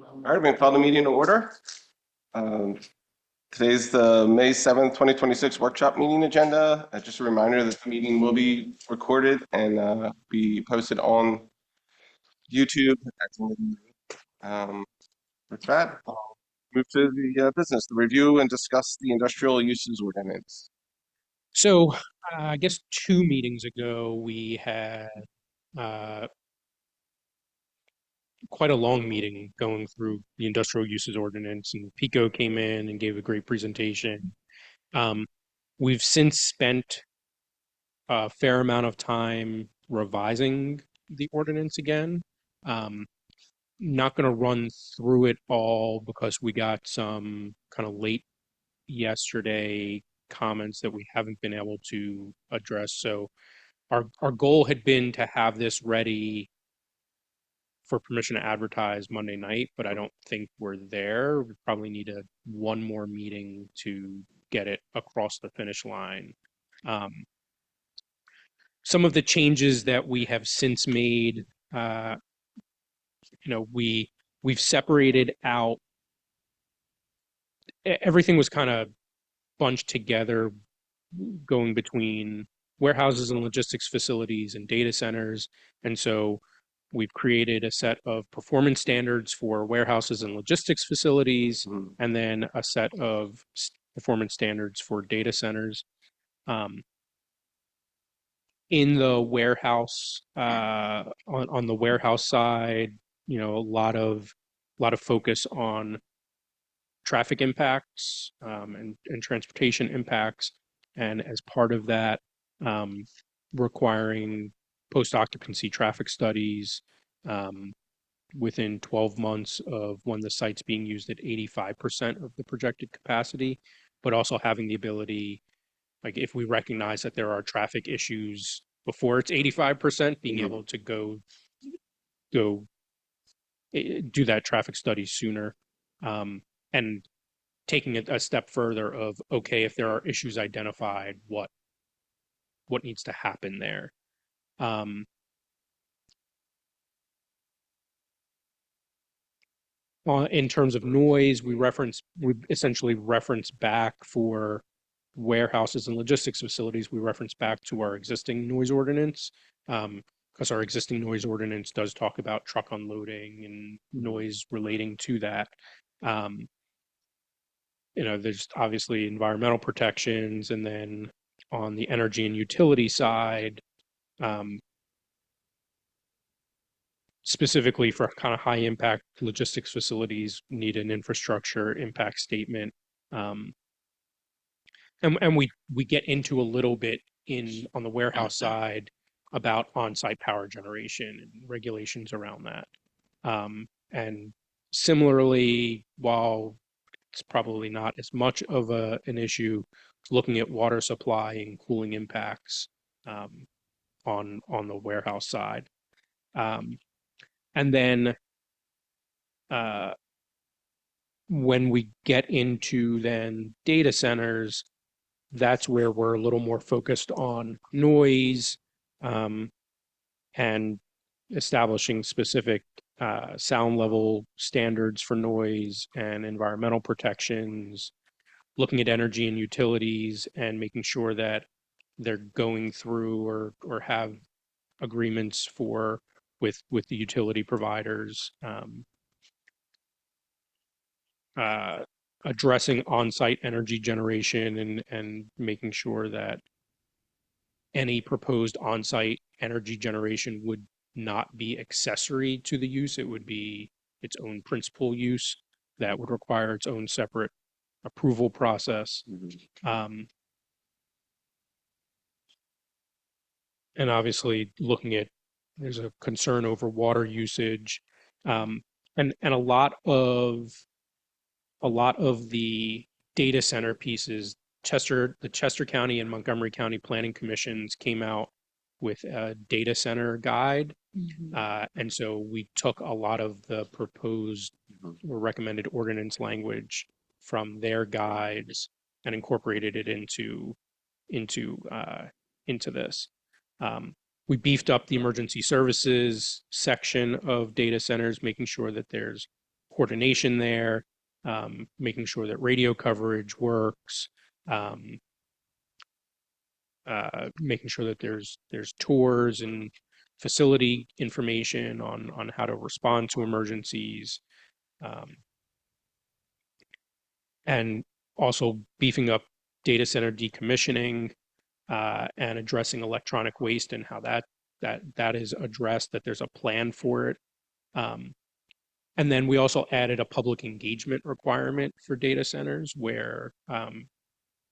All right, we're going to call the meeting to order. Um, Today's the May 7th, 2026 workshop meeting agenda. Just a reminder that the meeting will be recorded and be posted on YouTube. Um, With that, I'll move to the business, the review and discuss the industrial uses ordinance. So I guess 2 meetings ago, we had uh, quite a long meeting going through the industrial uses ordinance, and Pico came in and gave a great presentation. Um, we've since spent a fair amount of time revising the ordinance again. Um, Not going to run through it all because we got some kind of late yesterday comments that we haven't been able to address. So our goal had been to have this ready for permission to advertise Monday night, but I don't think we're there. We probably need one more meeting to get it across the finish line. Um, some of the changes that we have since made, uh, we've separated out. Everything was kind of bunched together, going between warehouses and logistics facilities and data centers, and so we've created a set of performance standards for warehouses and logistics facilities, and then a set of performance standards for data centers. Um, in the warehouse, on the warehouse side, a lot of focus on traffic impacts, and transportation impacts, and as part of that, um, requiring post-occupancy traffic studies, um, within 12 months of when the site's being used at 85% of the projected capacity, but also having the ability, like if we recognize that there are traffic issues before it's 85%, being able to go do that traffic study sooner, and taking it a step further of, okay, if there are issues identified, what needs to happen there. Um, in terms of noise, we essentially reference back for warehouses and logistics facilities. We reference back to our existing noise ordinance, because our existing noise ordinance does talk about truck unloading and noise relating to that. Um, there's obviously environmental protections, and then on the energy and utility side, um, specifically for kind of high impact logistics facilities, need an infrastructure impact statement. Um, and we get into a little bit on the warehouse side about on-site power generation and regulations around that. And similarly, while it's probably not as much of an issue, looking at water supply and cooling impacts, on the warehouse side. Um, and then uh, when we get into then data centers, that's where we're a little more focused on noise, um, and establishing specific sound level standards for noise and environmental protections, looking at energy and utilities and making sure that they're going through or have agreements with the utility providers, uh, addressing on-site energy generation and making sure that any proposed on-site energy generation would not be accessory to the use. It would be its own principal use that would require its own separate approval process. Um, and obviously looking at, there's a concern over water usage. And a lot of the data center pieces, the Chester County and Montgomery County Planning Commissions came out with a data center guide. And so we took a lot of the proposed or recommended ordinance language from their guides and incorporated it into this. Um, We beefed up the emergency services section of data centers, making sure that there's coordination there, making sure that radio coverage works, um, making sure that there's tours and facility information on how to respond to emergencies, um, and also beefing up data center decommissioning, and addressing electronic waste and how that is addressed, that there's a plan for it. Um, and then we also added a public engagement requirement for data centers where,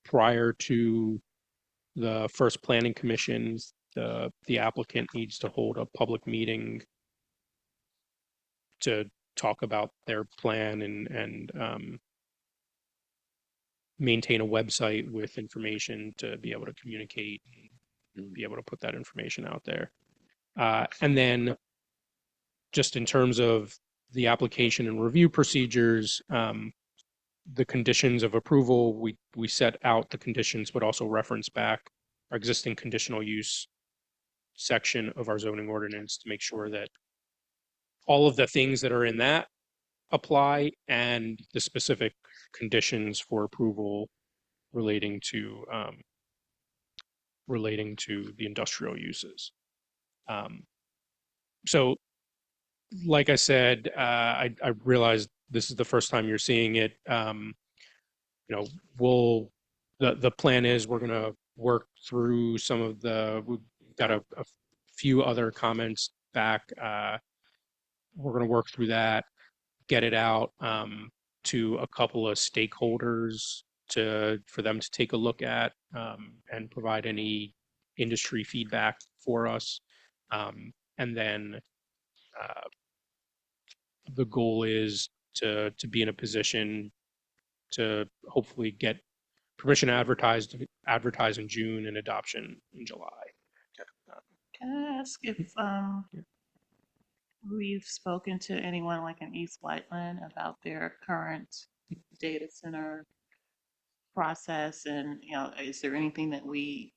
prior to the first planning commission, the applicant needs to hold a public meeting to talk about their plan and maintain a website with information to be able to communicate and be able to put that information out there. And then just in terms of the application and review procedures, the conditions of approval, we set out the conditions, but also reference back our existing conditional use section of our zoning ordinance to make sure that all of the things that are in that apply and the specific conditions for approval relating to the industrial uses. So like I said, I realized this is the first time you're seeing it. You know, the plan is we're gonna work through we've got a few other comments back. We're gonna work through that, get it out to a couple of stakeholders for them to take a look at, and provide any industry feedback for us. And then the goal is to be in a position to hopefully get permission to advertise in June and adoption in July. Can I ask if we've spoken to anyone like in East Whiteland about their current data center process, and is there anything that we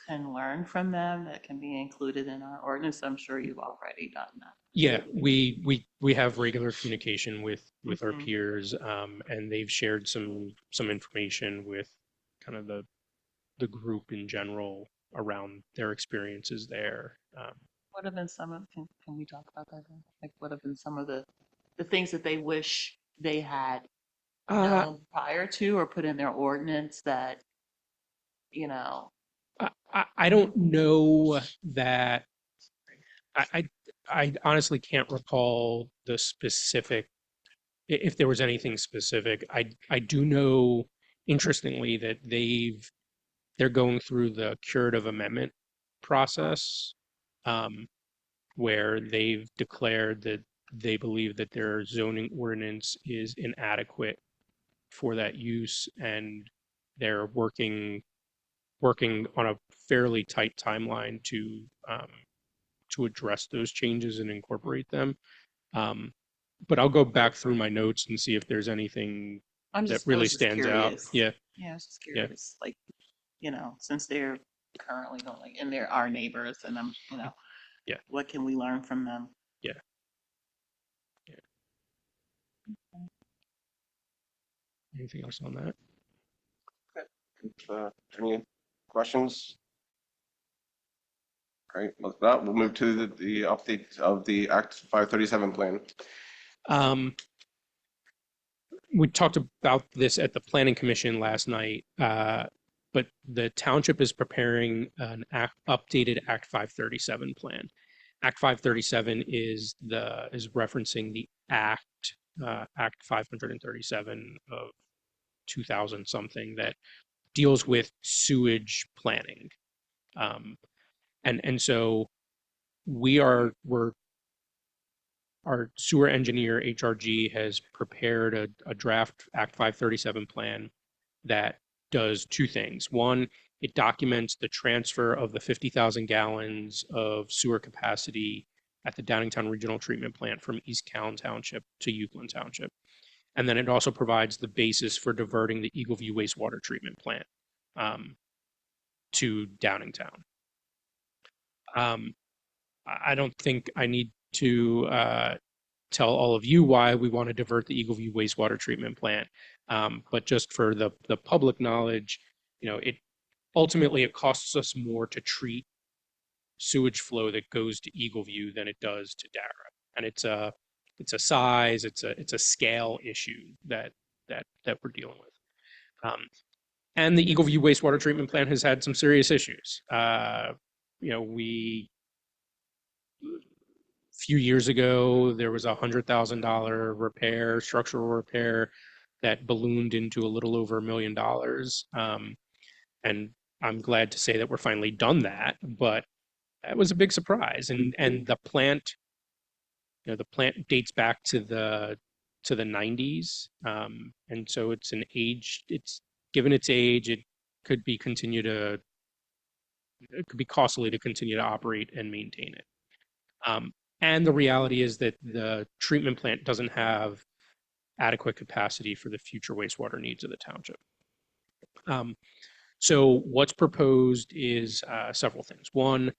can learn from them that can be included in our ordinance? I'm sure you've already done that. Yeah, we have regular communication with our Mhm. peers, and they've shared some information with kind of the group in general around their experiences there. What have been some of, can we talk about that then? Like, what have been some of the things that they wish they had known prior to or put in their ordinance that, you know, I don't know that I honestly can't recall the specific if there was anything specific. I do know, interestingly, that they're going through the curative amendment process, where they've declared that they believe that their zoning ordinance is inadequate for that use, and they're working on a fairly tight timeline to address those changes and incorporate them. Um, but I'll go back through my notes and see if there's anything I'm that just, I really was just stands out. curious. Yeah, Yeah, I was just yeah, curious, like, since they're currently going, like, and they're our neighbors and yeah, what can we learn from them? yeah, yeah. Anything else on that? Any questions? All right, with that, we'll move to the update of the Act 537 plan. Um, we talked about this at the planning commission last night, but the township is preparing an updated Act 537 plan. Act 537 is referencing the Act 537 of 2000 something that deals with sewage planning. And so we're our sewer engineer, HRG, has prepared a draft Act 537 plan that does two things. One, it documents the transfer of the 50,000 gallons of sewer capacity at the Downingtown Regional Treatment Plant from East Callan Township to Euclid Township. And then it also provides the basis for diverting the Eagleview wastewater treatment plant to Downingtown. I don't think I need to tell all of you why we want to divert the Eagleview wastewater treatment plant. But just for the public knowledge, it ultimately it costs us more to treat sewage flow that goes to Eagleview than it does to Dara. And it's a size, it's a scale issue that we're dealing with. And the Eagleview wastewater treatment plant has had some serious issues. We few years ago, there was $100,000 repair, structural repair that ballooned into a little over $1 million. And I'm glad to say that we're finally done that, but that was a big surprise. And the plant, the plant dates back to the 90s. And so it's given its age, it could be costly to continue to operate and maintain it. And the reality is that the treatment plant doesn't have adequate capacity for the future wastewater needs of the township. So what's proposed is several things. One,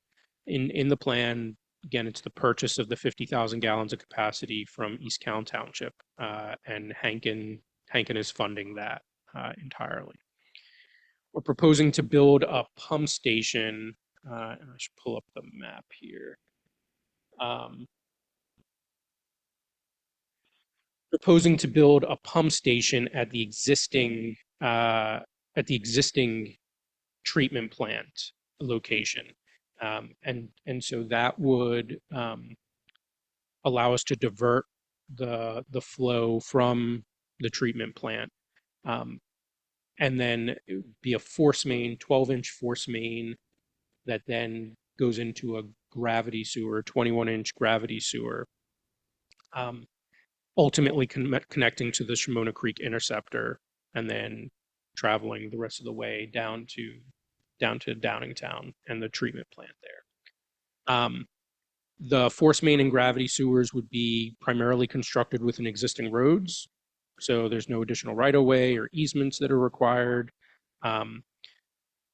in the plan, again, it's the purchase of the 50,000 gallons of capacity from East County Township, and Hankin is funding that entirely. We're proposing to build a pump station, and I should pull up the map here. Proposing to build a pump station at the existing treatment plant location, and so that would allow us to divert the flow from the treatment plant, and then it would be a 12-inch force main that then goes into a gravity sewer, 21-inch gravity sewer, ultimately connecting to the Shimona Creek interceptor and then traveling the rest of the way down to Downingtown and the treatment plant there. The force main and gravity sewers would be primarily constructed within existing roads, so there's no additional right-of-way or easements that are required. Once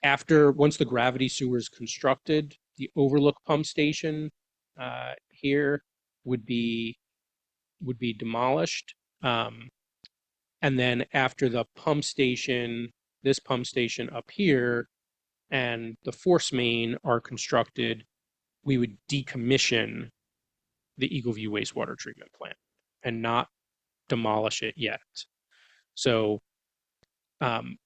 the gravity sewer is constructed, the overlook pump station here would be demolished. And then after this pump station up here and the force main are constructed, we would decommission the Eagleview wastewater treatment plant and not demolish it yet. So the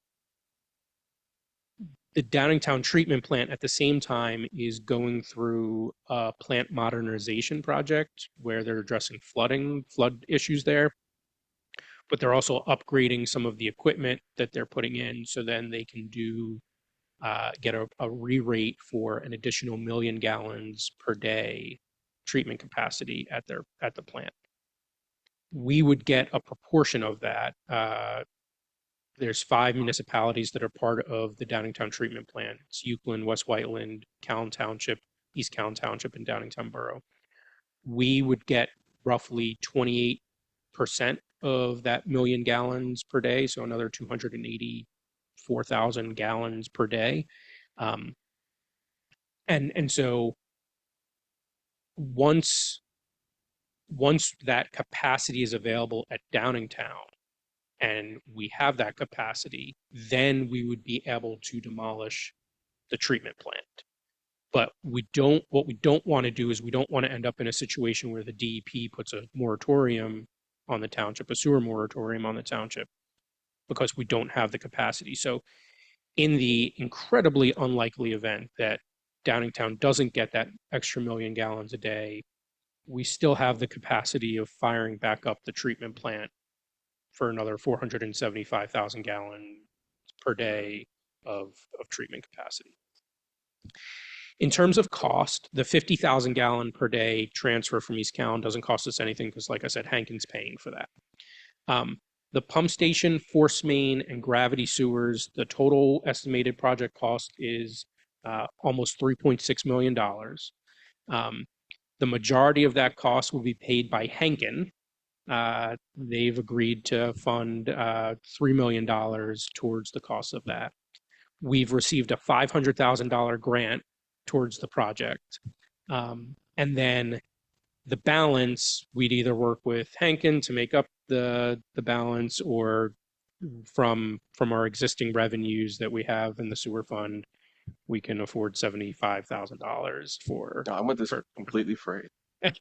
Downingtown treatment plant at the same time is going through a plant modernization project where they're addressing flood issues there, but they're also upgrading some of the equipment that they're putting in, so then they can get a re-rate for an additional 1 million gallons per day treatment capacity at the plant. We would get a proportion of that. There's 5 municipalities that are part of the Downingtown treatment plant. It's Euclid, West Whiteland, Callan Township, East Callan Township, and Downingtown Borough. We would get roughly 28% of that 1 million gallons per day, so another 284,000 gallons per day. And so once that capacity is available at Downingtown, and we have that capacity, then we would be able to demolish the treatment plant. But what we don't want to do is we don't want to end up in a situation where the DEP puts a moratorium on the township, a sewer moratorium on the township, because we don't have the capacity. So in the incredibly unlikely event that Downingtown doesn't get that extra 1 million gallons a day, we still have the capacity of firing back up the treatment plant for another 475,000 gallons per day of treatment capacity. In terms of cost, the 50,000 gallon per day transfer from East Callan doesn't cost us anything because, like I said, Hankin's paying for that. The pump station, force main, and gravity sewers, the total estimated project cost is almost $3.6 million. The majority of that cost will be paid by Hankin. They've agreed to fund $3 million towards the cost of that. We've received a $500,000 grant towards the project. And then the balance, we'd either work with Hankin to make up the balance, or from our existing revenues that we have in the sewer fund, we can afford $75,000 for. No, I'm with this completely free. I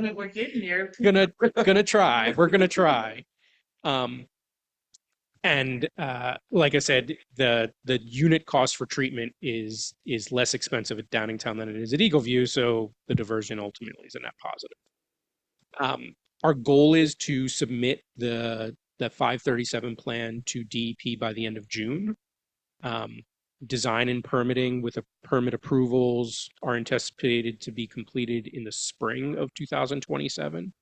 mean, we're getting there. Gonna try. We're gonna try. And like I said, the unit cost for treatment is less expensive at Downingtown than it is at Eagleview, so the diversion ultimately is a net positive. Our goal is to submit the 537 plan to DEP by the end of June. Design and permitting with permit approvals are anticipated to be completed in the spring of 2027.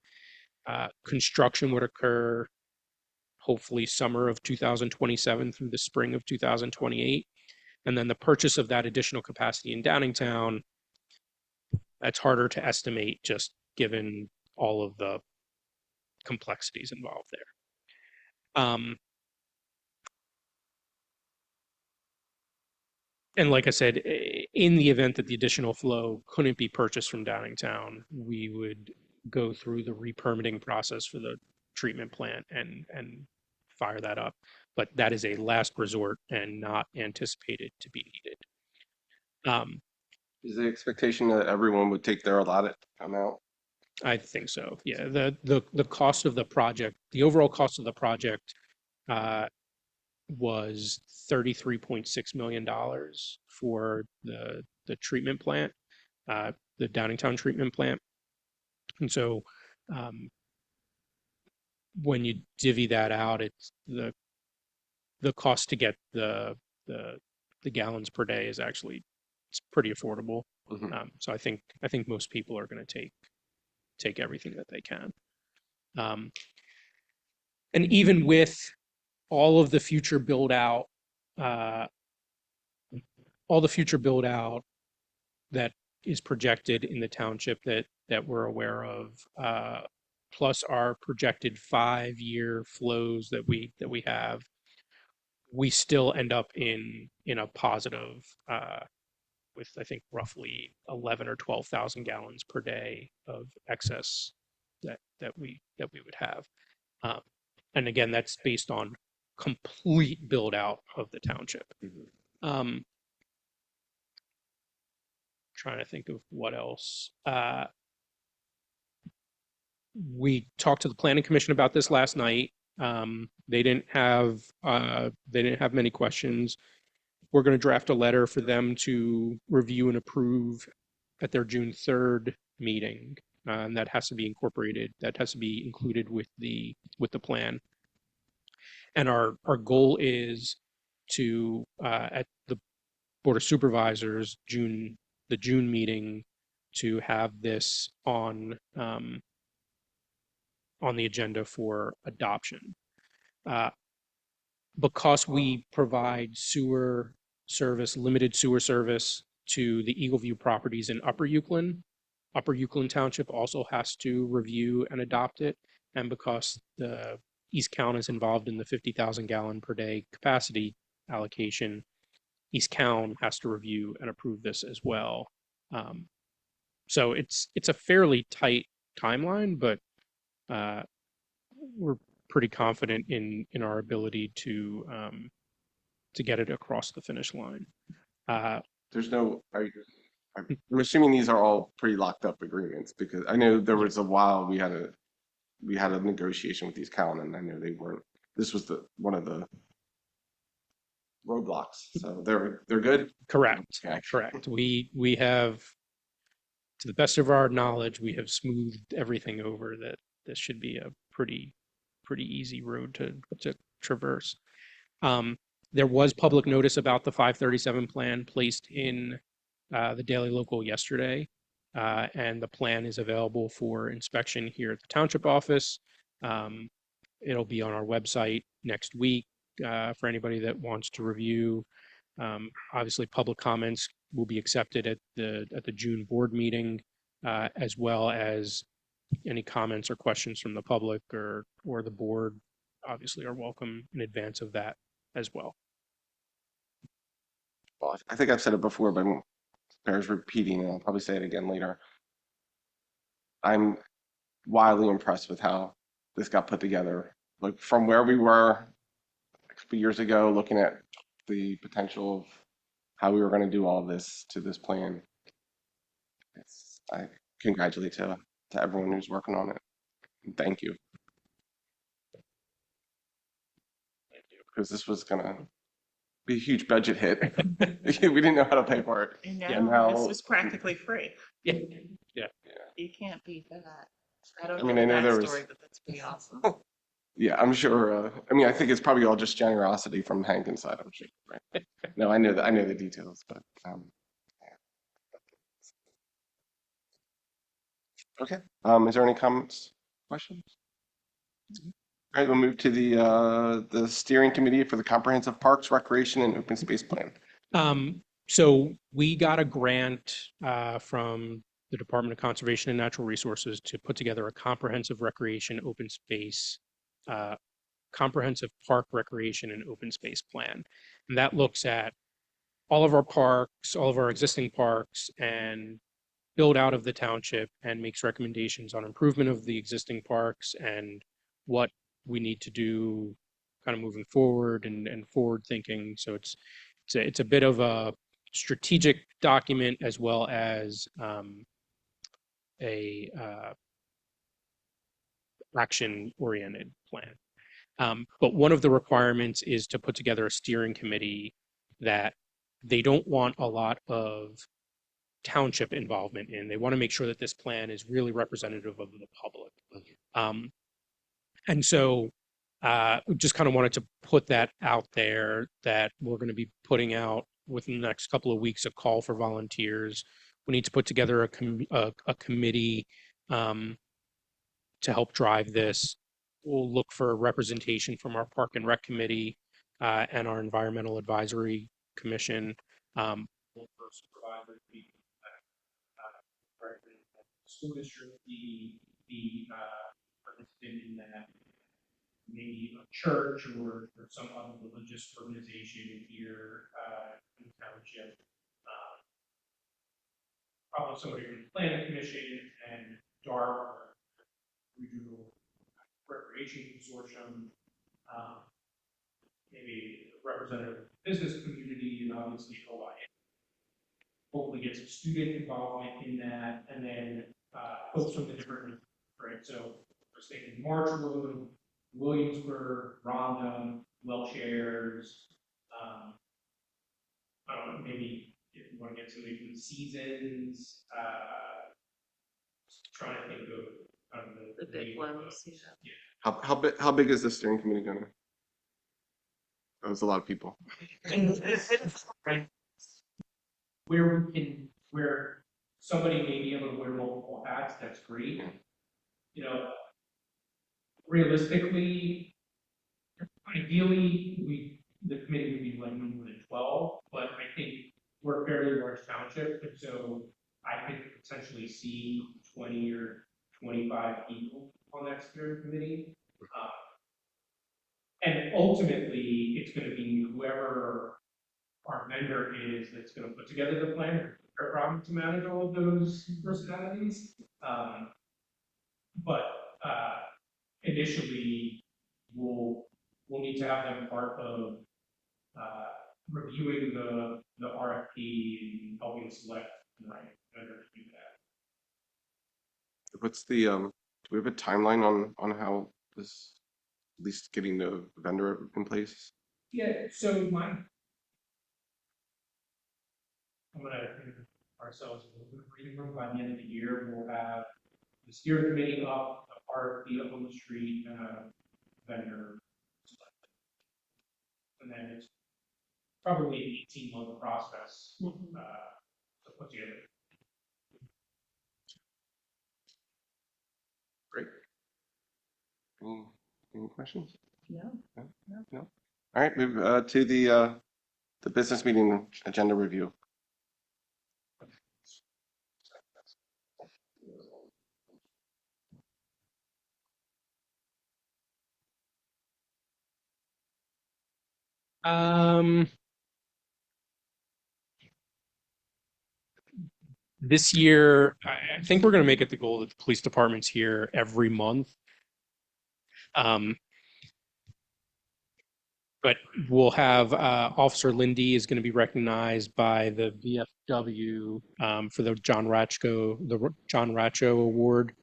Construction would occur hopefully summer of 2027 through the spring of 2028. And then the purchase of that additional capacity in Downingtown, that's harder to estimate just given all of the complexities involved there. And like I said, in the event that the additional flow couldn't be purchased from Downingtown, we would go through the re-permitting process for the treatment plant and fire that up. But that is a last resort and not anticipated to be needed. Is the expectation that everyone would take their allotted amount? I think so. Yeah, the cost of the project, the overall cost of the project was $33.6 million for the treatment plant, the Downingtown treatment plant. And so when you divvy that out, it's the cost to get the gallons per day is actually, it's pretty affordable. Mhm. So I think most people are going to take everything that they can. And even with all of the future build out, that is projected in the township that we're aware of, plus our projected 5-year flows that we have, we still end up in a positive, with I think roughly 11 or 12,000 gallons per day of excess that we would have. And again, that's based on complete build out of the township. Trying to think of what else. We talked to the planning commission about this last night. They didn't have many questions. We're going to draft a letter for them to review and approve at their June 3rd meeting. And that has to be incorporated. That has to be included with the plan. And our goal is to at the Board of Supervisors the June meeting to have this on the agenda for adoption. Because we provide sewer service, limited sewer service to the Eagleview properties in Upper Euclid Township also has to review and adopt it. And because the East Count is involved in the 50,000 gallon per day capacity allocation, East Count has to review and approve this as well. So it's a fairly tight timeline, but we're pretty confident in our ability to get it across the finish line. There's no, I'm assuming these are all pretty locked up agreements, because I know there was a while we had a negotiation with these Callan, and I know they weren't, this was one of the roadblocks. So they're good? Correct. Okay. Correct. We have, to the best of our knowledge, we have smoothed everything over. That this should be a pretty easy road to traverse. There was public notice about the 537 plan placed in the Daily Local yesterday, and the plan is available for inspection here at the township office. It'll be on our website next week for anybody that wants to review. Obviously, public comments will be accepted at the June board meeting, as well as any comments or questions from the public or the board obviously are welcome in advance of that as well. Well, I think I've said it before, but bears repeating, and I'll probably say it again later. I'm wildly impressed with how this got put together. Like from where we were a couple years ago, looking at the potential of how we were going to do all this to this plan. I congratulate to everyone who's working on it. And thank you. Because this was gonna be a huge budget hit. We didn't know how to pay for it. And Yeah, now now- this was practically free. Yeah. Yeah. You can't beat that. I don't I mean, know I the know there was- backstory, but that's pretty awesome. Yeah, I'm sure. I mean, I think it's probably all just generosity from Hank inside. I'm sure. Right? No, I know that. I know the details, but okay. Is there any comments, questions? All right, we'll move to the steering committee for the comprehensive parks, recreation, and open space plan. So we got a grant from the Department of Conservation and Natural Resources to put together a comprehensive recreation, open space, comprehensive park recreation and open space plan. And that looks at all of our parks, all of our existing parks, and build out of the township, and makes recommendations on improvement of the existing parks and what we need to do kind of moving forward and forward thinking. So it's a bit of a strategic document as well as a action oriented plan. But one of the requirements is to put together a steering committee that they don't want a lot of township involvement in. They want to make sure that this plan is really representative of the public. And so just kind of wanted to put that out there that we're going to be putting out within the next couple of weeks a call for volunteers. We need to put together a committee to help drive this. We'll look for representation from our Park and Rec Committee and our Environmental Advisory Commission. Look for supervisors, school district, the participant in that, maybe a church or some other religious organization here in the township. Probably somebody from the planning commission and DARP, regional recreation consortium, maybe a representative of the business community, and obviously OI. Hopefully get some student involvement in that, and then folks from the different, right? So I was thinking Marshwood, Williamsburg, Rhonda, Welsh Airs, I don't know, maybe if you want to get somebody from the Seasons, trying to think of The big ones, yeah. How big is the steering committee gonna? That was a lot of people. Where somebody may be able to wear multiple hats, that's great. You know, realistically, ideally, the committee would be like no more than 12, but I think we're a fairly large township, and so I could potentially see 20 or 25 people on that steering committee. And ultimately, it's going to be whoever our vendor is that's going to put together the plan. Their problem to manage all of those personalities. But initially, we'll need to have them part of reviewing the RFP and helping select the right vendor to do that. What's the do we have a timeline on how this, at least getting the vendor in place? Yeah, so I'm gonna give ourselves a little bit of breathing room. By the end of the year, we'll have the steering committee up, a RFP up on the street, vendor selected. And then it's probably an 18-month process to put together. Great. Any questions? Yeah. No. All right, move to the business meeting agenda review. This year, I think we're going to make it the goal that the police department's here every month. But we'll have Officer Lindy is going to be recognized by the VFW for the John Ratcho Award.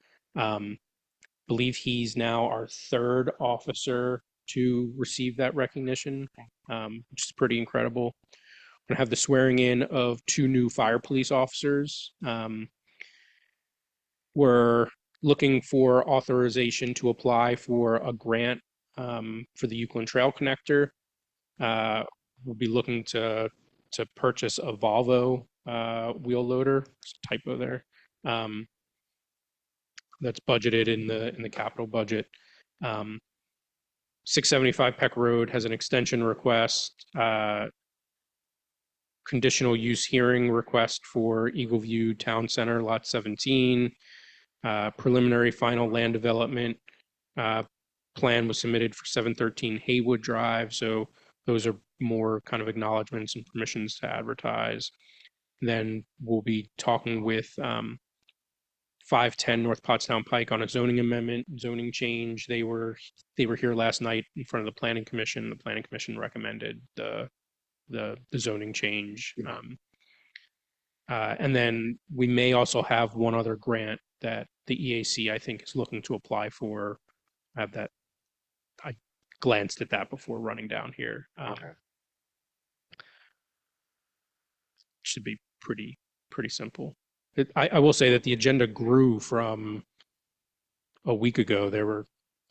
Believe he's now our third officer to receive that recognition, which is pretty incredible. We're gonna have the swearing in of 2 new fire police officers. We're looking for authorization to apply for a grant for the Euclid Trail Connector. We'll be looking to purchase a Volvo wheel loader. There's a typo there. That's budgeted in the capital budget. 675 Peck Road has an extension request. Conditional use hearing request for Eagle View Town Center, Lot 17. Preliminary final land development plan was submitted for 713 Haywood Drive. So those are more kind of acknowledgements and permissions to advertise. Then we'll be talking with 510 North Pottstown Pike on a zoning amendment, zoning change. They were here last night in front of the Planning Commission. The Planning Commission recommended the zoning change. And then we may also have one other grant that the EAC, I think, is looking to apply for. I glanced at that before running down here. Okay. Should be pretty simple. I will say that the agenda grew from a week ago. There were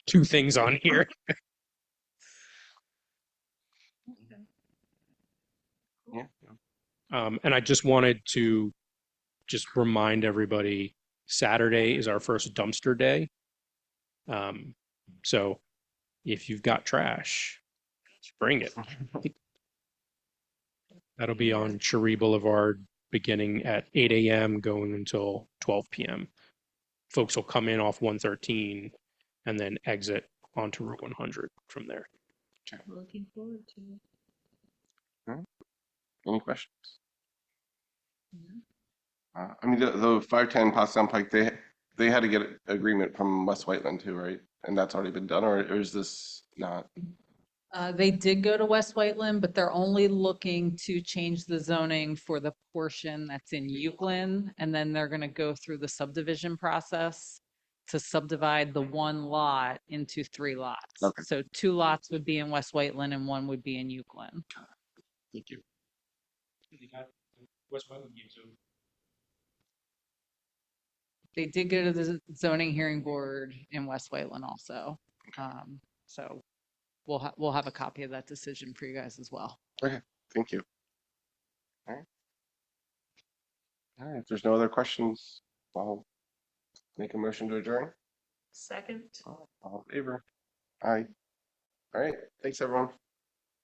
2 things on here. Yeah. And I just wanted to remind everybody, Saturday is our first dumpster day. So if you've got trash, bring it. That'll be on Cherie Boulevard beginning at 8 a.m. going until 12 p.m. Folks will come in off 113 and then exit onto Route 100 from there. Looking forward to it. Any questions? I mean, the 510 Pottstown Pike, they had to get agreement from West Whiteland too, right? And that's already been done, or is this not? They did go to West Whiteland, but they're only looking to change the zoning for the portion that's in Euclid. And then they're going to go through the subdivision process to subdivide the 1 lot into 3 lots. Okay. So 2 lots would be in West Whiteland and 1 would be in Euclid. Thank you. They did go to the zoning hearing board in West Whiteland also. So we'll have a copy of that decision for you guys as well. Okay, thank you. All right. All right, if there's no other questions, I'll make a motion to adjourn. Second. All in favor? Aye. All right, thanks everyone.